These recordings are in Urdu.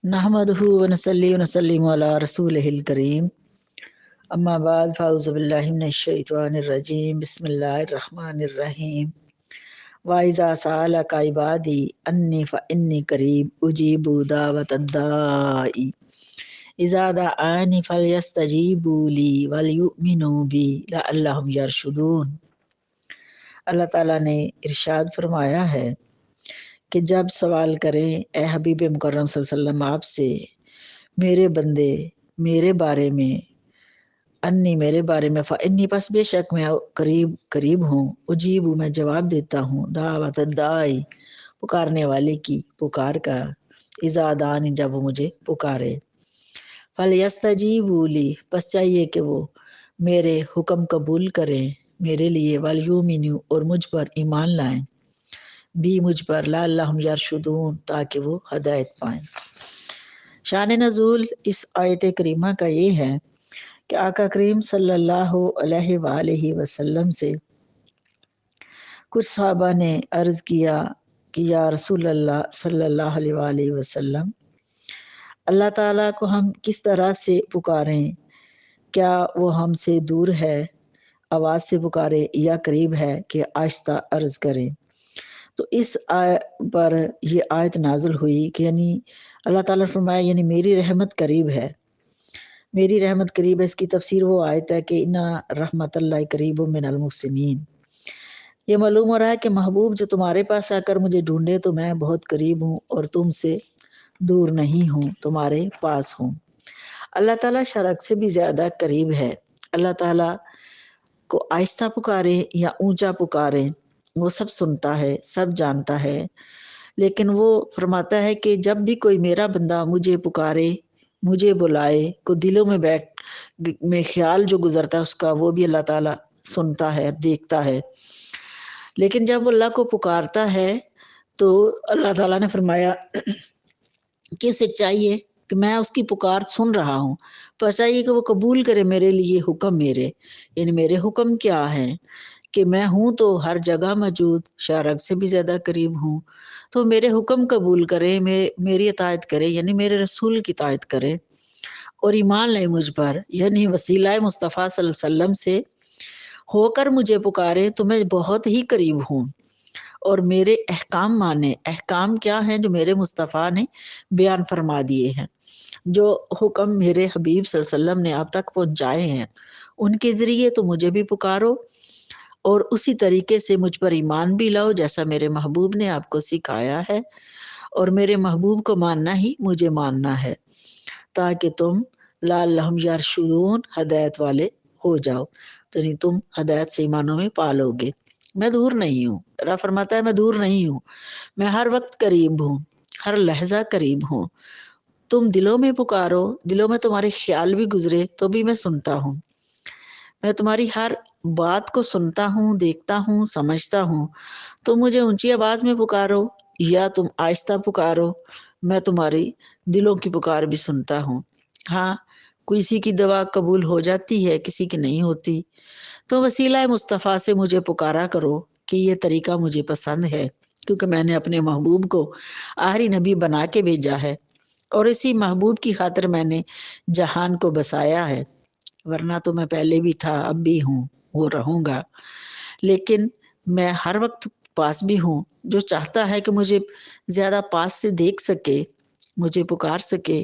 نحمدہ ونصلی ونسلم علی رسولہ الکریم اما بعد فاعوذ باللہ من الشیطان الرجیم بسم اللہ الرحمن الرحیم وَإِذَا سَأَلَكَ عِبَادِي أَنِّي فَإِنِّي قَرِيبٌ أُجِيبُ دَعْوَةَ الدَّاعِ إِذَا دَعَانِ فَلْيَسْتَجِيبُوا لِي وَلْيُؤْمِنُوا بِي لَعَلَّهُمْ يَرْشُدُونَ۔ اللہ تعالیٰ نے ارشاد فرمایا ہے کہ جب سوال کریں اے حبیب مکرم صلی اللہ علیہ وسلم آپ سے میرے بندے میرے بارے میں، انی میرے بارے میں، فانی پس بے شک میں قریب ہوں، اجیب میں جواب دیتا ہوں، دعوت الداعی پکارنے والے کی پکار کا، اذا دعانی جب وہ مجھے پکارے، فلیستجیبوا لی پس چاہیے کہ وہ میرے حکم قبول کریں میرے لیے، ولیؤمنوا اور مجھ پر ایمان لائیں، بھی مجھ پر، لعلہم یرشدون تاکہ وہ ہدایت پائیں۔ شان نزول اس آیت کریمہ کا یہ ہے کہ آقا کریم صلی اللہ علیہ وآلہ وسلم سے کچھ صحابہ نے عرض کیا کہ یا رسول اللہ صلی اللہ علیہ وآلہ وسلم، اللہ تعالیٰ کو ہم کس طرح سے پکاریں؟ کیا وہ ہم سے دور ہے آواز سے پکارے یا قریب ہے کہ آہستہ عرض کریں؟ تو اس پر یہ آیت نازل ہوئی کہ یعنی اللہ تعالیٰ نے فرمایا یعنی میری رحمت قریب ہے، میری رحمت قریب ہے۔ اس کی تفسیر وہ آیت ہے کہ اِنَّ رحمت اللہ قریب من المحسنین۔ یہ معلوم ہو رہا ہے کہ محبوب جو تمہارے پاس آ کر مجھے ڈھونڈے تو میں بہت قریب ہوں اور تم سے دور نہیں ہوں، تمہارے پاس ہوں۔ اللہ تعالیٰ شرک سے بھی زیادہ قریب ہے۔ اللہ تعالیٰ کو آہستہ پکارے یا اونچا پکارے وہ سب سنتا ہے، سب جانتا ہے، لیکن وہ فرماتا ہے کہ جب بھی کوئی میرا بندہ مجھے پکارے، مجھے بلائے، کو دلوں میں خیال جو گزرتا ہے اس کا، وہ بھی اللہ تعالیٰ سنتا ہے، دیکھتا ہے۔ لیکن جب وہ اللہ کو پکارتا ہے تو اللہ تعالیٰ نے فرمایا کہ اسے چاہیے کہ میں اس کی پکار سن رہا ہوں، پر چاہیے کہ وہ قبول کرے میرے لیے حکم میرے، یعنی میرے حکم کیا ہیں کہ میں ہوں تو ہر جگہ موجود، شارک سے بھی زیادہ قریب ہوں، تو میرے حکم قبول کرے، میری اطاعت کرے، یعنی میرے رسول کی اطاعت کرے اور ایمان لائے مجھ پر، یعنی وسیلہ مصطفیٰ صلی اللہ علیہ وسلم سے ہو کر مجھے پکارے تو میں بہت ہی قریب ہوں، اور میرے احکام مانے۔ احکام کیا ہیں؟ جو میرے مصطفیٰ نے بیان فرما دیے ہیں، جو حکم میرے حبیب صلی اللہ علیہ وسلم نے آپ تک پہنچائے ہیں، ان کے ذریعے تو مجھے بھی پکارو اور اسی طریقے سے مجھ پر ایمان بھی لاؤ جیسا میرے محبوب نے آپ کو سکھایا ہے، اور میرے محبوب کو ماننا ہی مجھے ماننا ہے، تاکہ تم لعلہم یرشدون ہدایت والے ہو جاؤ، تو نہیں تم ہدایت سے ایمانوں میں پالو گے۔ میں دور نہیں ہوں، رب فرماتا ہے میں دور نہیں ہوں، میں ہر وقت قریب ہوں، ہر لحظہ قریب ہوں۔ تم دلوں میں پکارو، دلوں میں تمہارے خیال بھی گزرے تو بھی میں سنتا ہوں، میں تمہاری ہر بات کو سنتا ہوں، دیکھتا ہوں، سمجھتا ہوں۔ تم مجھے اونچی آواز میں پکارو یا تم آہستہ پکارو، میں تمہاری دلوں کی پکار بھی سنتا ہوں۔ ہاں، کسی کی دعا قبول ہو جاتی ہے، کسی کی نہیں ہوتی، تو وسیلہ مصطفیٰ سے مجھے پکارا کرو کہ یہ طریقہ مجھے پسند ہے، کیونکہ میں نے اپنے محبوب کو آخری نبی بنا کے بھیجا ہے اور اسی محبوب کی خاطر میں نے جہان کو بسایا ہے، ورنہ تو میں پہلے بھی تھا، اب بھی ہوں، وہ رہوں گا، لیکن میں ہر وقت پاس بھی ہوں۔ جو چاہتا ہے کہ مجھے زیادہ پاس سے دیکھ سکے، مجھے پکار سکے،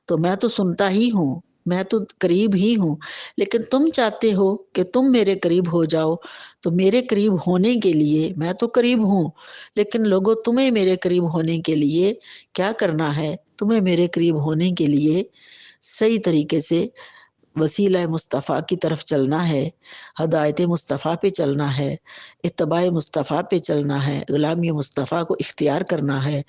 تو میں تو سنتا ہی ہوں، میں تو قریب ہی ہوں، لیکن تم چاہتے ہو کہ تم میرے قریب ہو جاؤ، تو میرے قریب ہونے کے لیے میں تو قریب ہوں، لیکن لوگوں تمہیں میرے قریب ہونے کے لیے کیا کرنا ہے؟ تمہیں میرے قریب ہونے کے لیے صحیح طریقے سے وسیلہ مصطفیٰ کی طرف چلنا ہے، ہدایت مصطفیٰ پہ چلنا ہے، اتباع مصطفیٰ پہ چلنا ہے، غلامی مصطفیٰ کو اختیار کرنا ہے،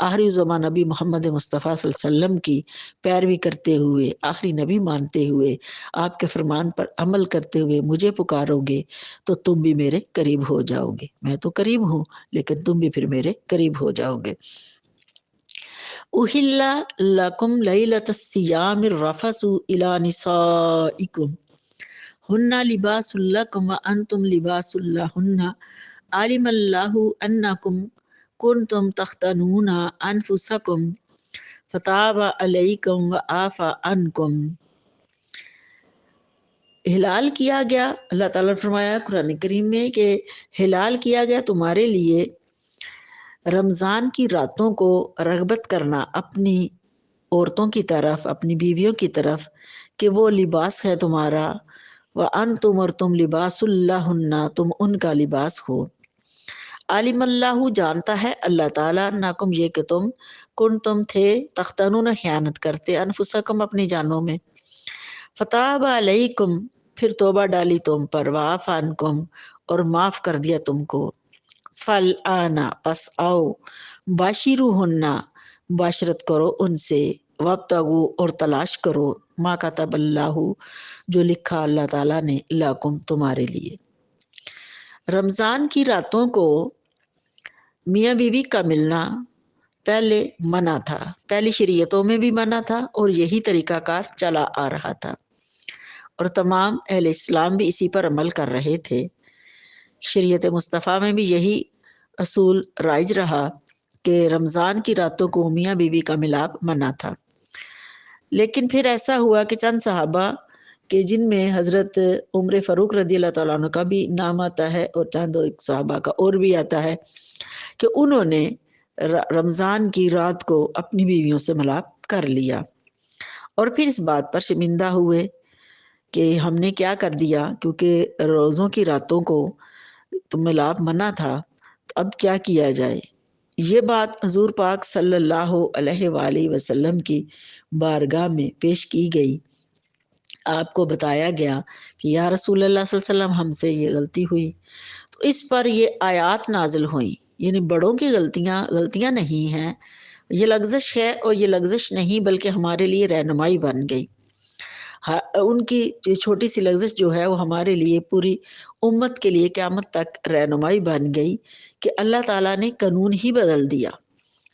آخری زمان نبی محمد مصطفیٰ صلی اللہ علیہ وسلم کی پیروی کرتے ہوئے، آخری نبی مانتے ہوئے، آپ کے فرمان پر عمل کرتے ہوئے مجھے پکارو گے تو تم بھی میرے قریب ہو جاؤ گے۔ میں تو قریب ہوں لیکن تم بھی پھر میرے قریب ہو جاؤ گے۔ اُحِلَّ لَكُمْ لَيْلَةَ الصِّيَامِ الرَّفَثُ إِلَىٰ نِسَائِكُمْ هُنَّ لِبَاسٌ لَكُمْ وَأَنْتُمْ لِبَاسٌ لَهُنَّ عَلِمَ اللَّهُ أَنَّكُمْ كُنْتُمْ تَخْتَانُونَ أَنفُسَكُمْ فتاب علیکم وعفا عنکم، ہلال کیا گیا، اللہ تعالیٰ نے فرمایا قرآن کریم میں کہ ہلال کیا گیا تمہارے لیے رمضان کی راتوں کو رغبت کرنا اپنی عورتوں کی طرف، اپنی بیویوں کی طرف، کہ وہ لباس ہے تمہارا، وَأَنْتُمْ اور تم لباس اللہن، تم ان کا لباس ہو۔ عالم اللہ جانتا ہے اللہ تعالیٰ، ناکم یہ کہ تم تھے تختنون خیانت کرتے، انفسکم اپنی جانوں میں، فتاب علیکم پھر توبہ ڈالی تم پر، وعفا عنکم اور معاف کر دیا تم کو، فالآنا پس آؤ، باشروہن معاشرت کرو ان سے، وابتغوا اور تلاش کرو، ما کتب اللہ جو لکھا اللہ تعالیٰ نے، لکم تمہارے لیے۔ رمضان کی راتوں کو میاں بیوی کا ملنا پہلے منع تھا، پہلی شریعتوں میں بھی منع تھا اور یہی طریقہ کار چلا آ رہا تھا، اور تمام اہل اسلام بھی اسی پر عمل کر رہے تھے۔ شریعت مصطفیٰ میں بھی یہی اصول رائج رہا کہ رمضان کی راتوں کو میاں بیوی کا ملاپ منع تھا۔ لیکن پھر ایسا ہوا کہ چند صحابہ کہ جن میں حضرت عمر فاروق رضی اللہ تعالیٰ عنہ کا بھی نام آتا ہے اور چند ایک صحابہ کا اور بھی آتا ہے، کہ انہوں نے رمضان کی رات کو اپنی بیویوں سے ملاپ کر لیا، اور پھر اس بات پر شرمندہ ہوئے کہ ہم نے کیا کر دیا، کیونکہ روزوں کی راتوں کو تو ملاپ منع تھا، تو اب کیا کیا جائے۔ یہ بات حضور پاک صلی اللہ علیہ وآلہ وسلم کی بارگاہ میں پیش کی گئی، آپ کو بتایا گیا کہ یا رسول اللہ صلی اللہ علیہ وسلم ہم سے یہ غلطی ہوئی، تو اس پر یہ آیات نازل ہوئیں، یعنی بڑوں کی غلطیاں نہیں ہیں، یہ لغزش ہے، اور یہ لغزش نہیں بلکہ ہمارے لیے رہنمائی بن گئی۔ ان کی چھوٹی سی لغزش جو ہے وہ ہمارے لیے پوری امت کے لیے قیامت تک رہنمائی بن گئی، کہ اللہ تعالیٰ نے قانون ہی بدل دیا،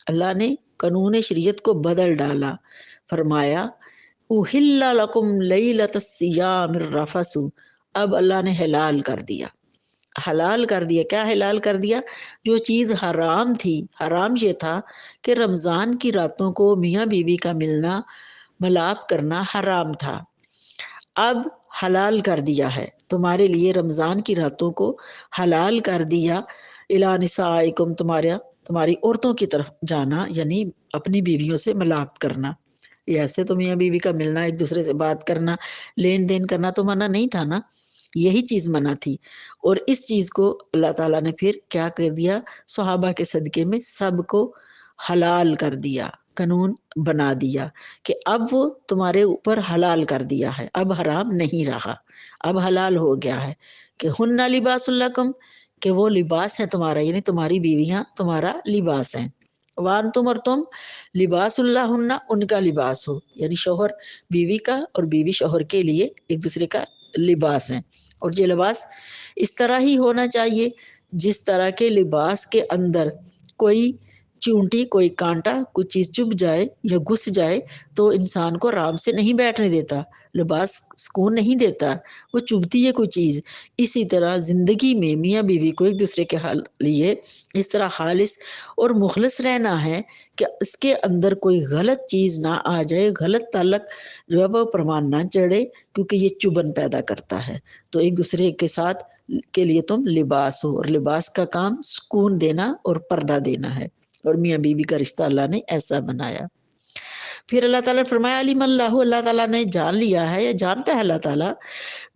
اللہ نے قانون شریعت کو بدل ڈالا، فرمایا اُحِلَّ لَكُمْ لَيْلَةَ الصِّيَامِ الرَّفَثُ، اب اللہ نے حلال کر دیا، حلال کر دیا۔ کیا حلال کر دیا؟ جو چیز حرام تھی، حرام یہ تھا کہ رمضان کی راتوں کو میاں بیوی کا ملنا، ملاپ کرنا حرام تھا، اب حلال کر دیا ہے تمہارے لیے، رمضان کی راتوں کو حلال کر دیا، الی نسائکم تمہاری عورتوں کی طرف جانا، یعنی اپنی بیویوں سے ملاپ کرنا۔ یہ ایسے تو میاں بیوی کا ملنا، ایک دوسرے سے بات کرنا، لین دین کرنا تو منع نہیں تھا نا، یہی چیز منع تھی، اور اس چیز کو اللہ تعالیٰ نے پھر کیا کر دیا، صحابہ کے صدقے میں سب کو حلال کر دیا، قانون بنا دیا کہ اب وہ تمہارے اوپر حلال کر دیا ہے، اب حرام نہیں رہا، اب حلال ہو گیا ہے، کہ ہن لباس لکم، کہ وہ لباس ہے تمہارا، یعنی تمہاری بیویاں تمہارا لباس ہیں، وانتم اور تم لباس اللہن ان کا لباس ہو، یعنی شوہر بیوی کا اور بیوی شوہر کے لیے ایک دوسرے کا لباس ہیں، اور یہ لباس اس طرح ہی ہونا چاہیے جس طرح کے لباس کے اندر کوئی چونٹی، کوئی کانٹا، کوئی چیز چبھ جائے یا گھس جائے تو انسان کو آرام سے نہیں بیٹھنے دیتا، لباس سکون نہیں دیتا، وہ چبھتی ہے کوئی چیز۔ اسی طرح زندگی میں میاں بیوی کو ایک دوسرے کے لیے اس طرح خالص اور مخلص رہنا ہے کہ اس کے اندر کوئی غلط چیز نہ آ جائے، غلط تعلق جو ہے وہ پروان نہ چڑھے، کیونکہ یہ چبھن پیدا کرتا ہے۔ تو ایک دوسرے کے ساتھ کے لیے تم لباس ہو، اور لباس کا کام سکون دینا اور پردہ دینا ہے، اور میاں بیوی کا رشتہ اللہ نے ایسا بنایا۔ پھر اللہ تعالیٰ نے فرمایا علیم اللہ، اللہ تعالیٰ نے جان لیا ہے، یا جانتا ہے اللہ تعالیٰ،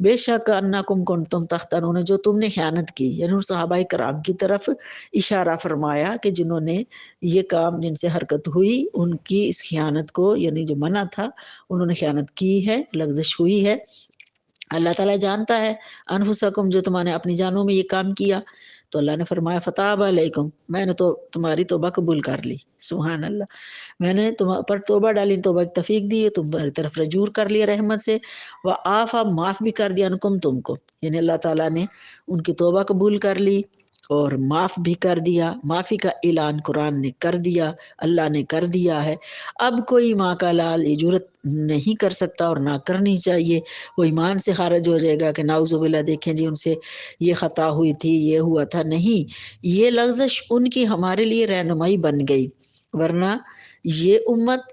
بے شک انکم کنتم تختنون، جو تم نے خیانت کی، یعنی صحابہ کرام کی طرف اشارہ فرمایا کہ جنہوں نے یہ کام، جن سے حرکت ہوئی، ان کی اس خیانت کو، یعنی جو منع تھا انہوں نے خیانت کی ہے، لغزش ہوئی ہے۔ اللہ تعالیٰ جانتا ہے انفسکم، جو تمہارے اپنی جانوں میں یہ کام کیا، تو اللہ نے فرمایا فتاب علیکم، میں نے تو تمہاری توبہ قبول کر لی، سبحان اللہ، میں نے تم پر توبہ ڈالی، توبہ کی توفیق دی، تمہاری طرف رجوع کر لیا رحمت سے، وعافا معاف بھی کر دیا انکم تم کو، یعنی اللہ تعالیٰ نے ان کی توبہ قبول کر لی اور معاف بھی کر دیا، معافی کا اعلان قرآن نے کر دیا، اللہ نے کر دیا ہے۔ اب کوئی ماں کا لال یہ جرت نہیں کر سکتا اور نہ کرنی چاہیے، وہ ایمان سے خارج ہو جائے گا کہ نعوذ باللہ دیکھیں جی ان سے یہ خطا ہوئی تھی، یہ ہوا تھا، نہیں، یہ لغزش ان کی ہمارے لیے رہنمائی بن گئی، ورنہ یہ امت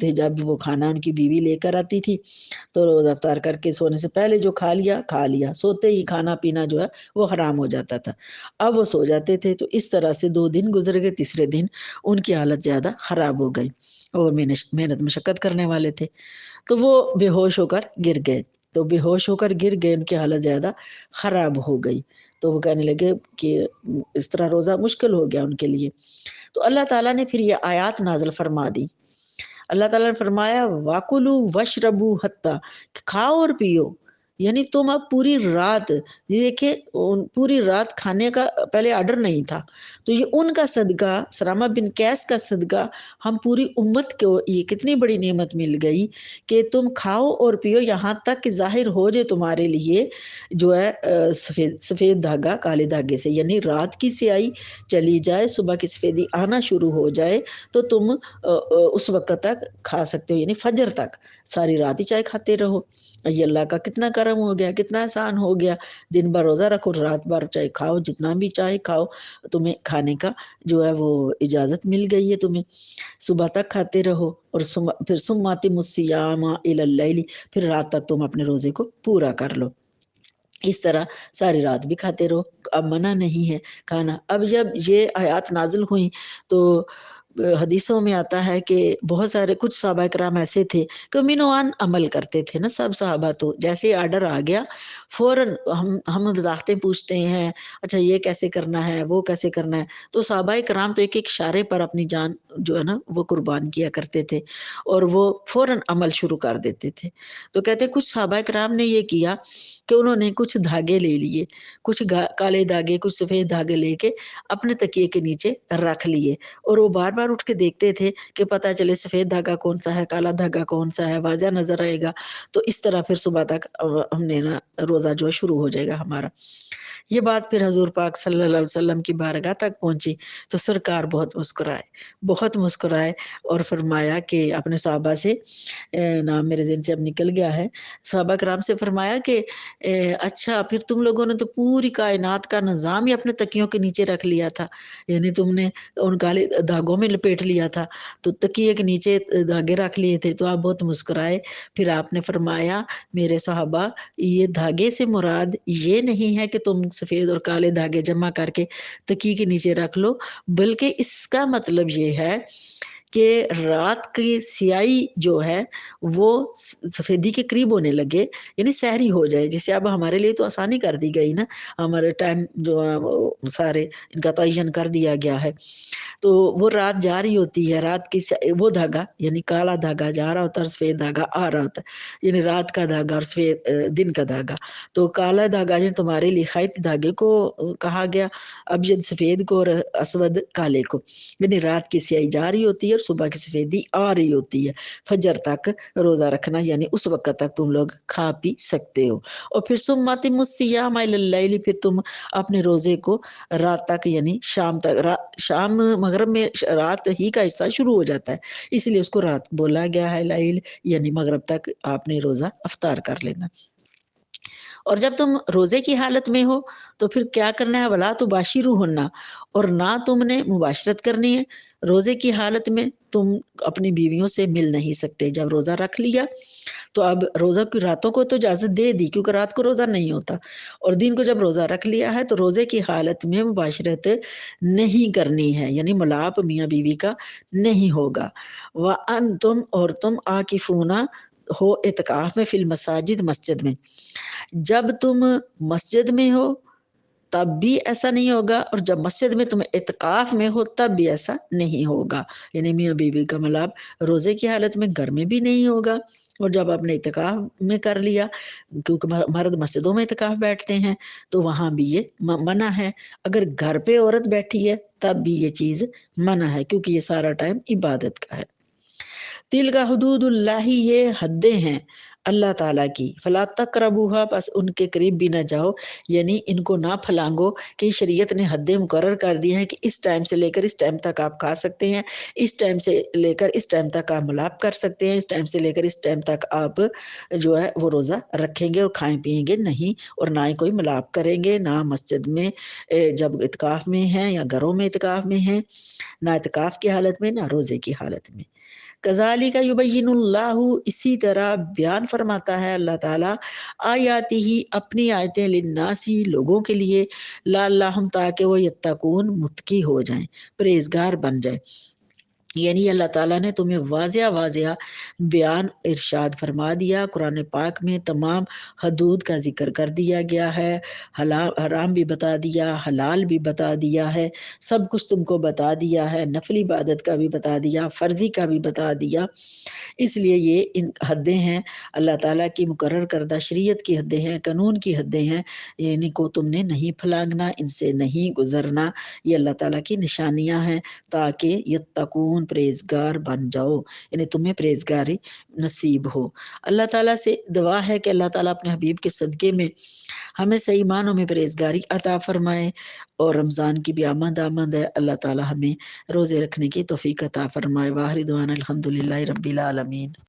تھے جب وہ کھانا ان کی بیوی لے کر آتی تھی تو روزہ افطار کر کے سونے سے پہلے جو کھا لیا، سوتے ہی کھانا پینا جو ہے وہ حرام ہو جاتا تھا۔ اب وہ سو جاتے تھے، تو اس طرح سے 2 دن گزر گئے، تیسرے دن ان کی حالت زیادہ خراب ہو گئی، اور محنت مشقت کرنے والے تھے تو وہ بے ہوش ہو کر گر گئے، ان کی حالت زیادہ خراب ہو گئی، تو وہ کہنے لگے کہ اس طرح روزہ مشکل ہو گیا ان کے لیے۔ تو اللہ تعالیٰ نے پھر یہ آیات نازل فرما دی۔ اللہ تعالیٰ نے فرمایا وَكُلُوا وَاشْرَبُوا حَتَّى، کھاؤ اور پیو، یعنی تم اب پوری رات، یہ دیکھیں پوری رات کھانے کا پہلے آرڈر نہیں تھا، تو یہ ان کا صدقہ، سلامہ بن قیس کا صدقہ، ہم پوری امت کو یہ کتنی بڑی نعمت مل گئی کہ تم کھاؤ اور پیو یہاں تک کہ ظاہر ہو جائے تمہارے لیے جو ہے سفید دھاگا کالے دھاگے سے، یعنی رات کی سیاہی چلی جائے، صبح کی سفیدی آنا شروع ہو جائے تو تم اس وقت تک کھا سکتے ہو، یعنی فجر تک ساری رات ہی چائے کھاتے رہو۔ یہ اللہ کا کتنا کرم ہو گیا، کتنا احسان ہو گیا، دن بھر روزہ رکھو، رات بھر چائے کھاؤ، جتنا بھی چائے کھاؤ، تمہیں کھانے کا جو ہے وہ اجازت مل گئی ہے، تمہیں صبح تک کھاتے رہو، اور پھر ثم اتموا الصیام الی اللیل، پھر رات تک تم اپنے روزے کو پورا کر لو، اس طرح ساری رات بھی کھاتے رہو، اب منع نہیں ہے کھانا۔ اب جب یہ آیات نازل ہوئیں تو حدیثوں میں آتا ہے کہ بہت سارے کچھ صحابہ کرام ایسے تھے کہ مینوان عمل کرتے تھے نا، سب صحابہ تو جیسے آرڈر آ گیا فوراً ہم وضاحتیں پوچھتے ہیں، اچھا یہ کیسے کرنا ہے، وہ کیسے کرنا ہے، تو صحابہ کرام تو ایک ایک اشارے پر اپنی جان جو ہے نا وہ قربان کیا کرتے تھے، اور وہ فوراً عمل شروع کر دیتے تھے۔ تو کہتے کچھ صحابہ کرام نے یہ کیا کہ انہوں نے کچھ دھاگے لے لیے، کچھ کالے دھاگے، کچھ سفید دھاگے لے کے اپنے تکیے کے نیچے رکھ لیے، اور وہ بار بار اٹھ کے دیکھتے تھے کہ پتہ چلے سفید دھاگا کون سا ہے، کالا دھاگا کون سا ہے، واضح نظر آئے گا، تو اس طرح پھر صبح تک ہم نے نا روزہ جو ہے شروع ہو جائے گا ہمارا۔ یہ بات پھر حضور پاک صلی اللہ علیہ وسلم کی بارگاہ تک پہنچی تو سرکار بہت مسکرائے اور فرمایا کہ اپنے صحابہ سے، نام میرے ذہن سے اب نکل گیا ہے، صحابہ کرام سے فرمایا کہ اچھا پھر تم لوگوں نے تو پوری کائنات کا نظام ہی اپنے تکیوں کے نیچے رکھ لیا تھا، یعنی تم نے ان کالے دھاگوں میں لپیٹ لیا تھا، تو تکیے کے نیچے دھاگے رکھ لیے تھے، تو آپ بہت مسکرائے، پھر آپ نے فرمایا میرے صحابہ یہ دھاگے سے مراد یہ نہیں ہے کہ تم سفید اور کالے دھاگے جمع کر کے تکیے کے نیچے رکھ لو، بلکہ اس کا مطلب یہ ہے کہ رات کی سیاہی جو ہے وہ سفیدی کے قریب ہونے لگے، یعنی سحری ہو جائے، جسے اب ہمارے لیے تو آسانی کر دی گئی نا، ہمارے ٹائم جو سارے ان کا تعین کر دیا گیا ہے، تو وہ رات جا رہی ہوتی ہے، رات کی وہ دھاگا یعنی کالا دھاگا جا رہا ہوتا ہے اور سفید دھاگا آ رہا ہوتا ہے، یعنی رات کا دھاگا اور سفید دن کا دھاگا، تو کالا دھاگا یعنی تمہارے لیے خیط دھاگے کو کہا گیا، ابیض سفید کو اور اسود کالے کو، یعنی رات کی سیاہی جا رہی ہوتی ہے اور صبح کی سفیدی آ رہی ہوتی ہے، فجر تک روزہ رکھنا یعنی اس وقت تک تم لوگ کھا پی سکتے ہو، اور پھر ثم اتموا الصیام الی اللیل، پھر تم اپنے روزے کو رات تک یعنی شام تک، شام مغرب میں رات ہی کا حصہ شروع ہو جاتا ہے، اس لیے اس کو رات بولا گیا ہے، لیل یعنی مغرب تک آپ نے روزہ افطار کر لینا۔ اور جب تم روزے کی حالت میں ہو تو پھر کیا کرنا ہے، ولا تباشروہن، اور نہ تم نے مباشرت کرنی ہے، روزے کی حالت میں تم اپنی بیویوں سے مل نہیں سکتے، جب روزہ رکھ لیا تو اب روزہ کی راتوں کو تو اجازت دے دی کیونکہ رات کو روزہ نہیں ہوتا، اور دن کو جب روزہ رکھ لیا ہے تو روزے کی حالت میں مباشرت نہیں کرنی ہے، یعنی ملاپ میاں بیوی کا نہیں ہوگا۔ وَأَنْتُمْ، اور تم عاکفون ہو اعتکاف میں، فی المساجد، مسجد میں، جب تم مسجد میں ہو تب بھی ایسا نہیں ہوگا، اور جب مسجد میں تم اعتکاف میں ہو تب بھی ایسا نہیں ہوگا، یعنی میاں بیوی کا ملاپ روزے کی حالت میں گھر میں بھی نہیں ہوگا، اور جب آپ نے اعتکاف میں کر لیا، کیونکہ مرد مسجدوں میں اعتکاف بیٹھتے ہیں تو وہاں بھی یہ منع ہے، اگر گھر پہ عورت بیٹھی ہے تب بھی یہ چیز منع ہے، کیونکہ یہ سارا ٹائم عبادت کا ہے۔ تلک حدود اللہ، یہ حدیں ہیں اللہ تعالیٰ کی، فلا تقربوها، بس ان کے قریب بھی نہ جاؤ، یعنی ان کو نہ پھلانگو، کہ شریعت نے حدیں مقرر کر دی ہیں کہ اس ٹائم سے لے کر اس ٹائم تک آپ کھا سکتے ہیں، اس ٹائم سے لے کر اس ٹائم تک آپ ملاپ کر سکتے ہیں، اس ٹائم سے لے کر اس ٹائم تک آپ جو ہے وہ روزہ رکھیں گے اور کھائیں پیئیں گے نہیں، اور نہ ہی کوئی ملاپ کریں گے، نہ مسجد میں جب اعتکاف میں ہیں یا گھروں میں اعتکاف میں ہیں، نہ اعتکاف کی حالت میں نہ روزے کی حالت میں۔ کذالک یبین اللہ، اسی طرح بیان فرماتا ہے اللہ تعالیٰ آیاتی ہی اپنی آیتیں للناسی لوگوں کے لیے، لعلہم تاکہ وہ یتقون متقی ہو جائیں، پرہیزگار بن جائیں۔ یعنی اللہ تعالیٰ نے تمہیں واضح واضح بیان ارشاد فرما دیا، قرآن پاک میں تمام حدود کا ذکر کر دیا گیا ہے، حرام بھی بتا دیا، حلال بھی بتا دیا ہے، سب کچھ تم کو بتا دیا ہے، نفلی عبادت کا بھی بتا دیا، فرضی کا بھی بتا دیا۔ اس لیے یہ ان حدیں ہیں، اللہ تعالیٰ کی مقرر کردہ شریعت کی حدیں ہیں، قانون کی حدیں ہیں، ان کو تم نے نہیں پھلانگنا، ان سے نہیں گزرنا، یہ اللہ تعالیٰ کی نشانیاں ہیں تاکہ یتقون پرہیزگار بن جاؤ، یعنی تمہیں پرہیزگاری نصیب ہو۔ اللہ تعالیٰ سے دعا ہے کہ اللہ تعالیٰ اپنے حبیب کے صدقے میں ہمیں صحیح معنوں میں پرہیزگاری عطا فرمائے، اور رمضان کی بھی آمد ہے، اللہ تعالیٰ ہمیں روزے رکھنے کی توفیق عطا فرمائے۔ واخر دعوانا الحمدللہ رب العالمین۔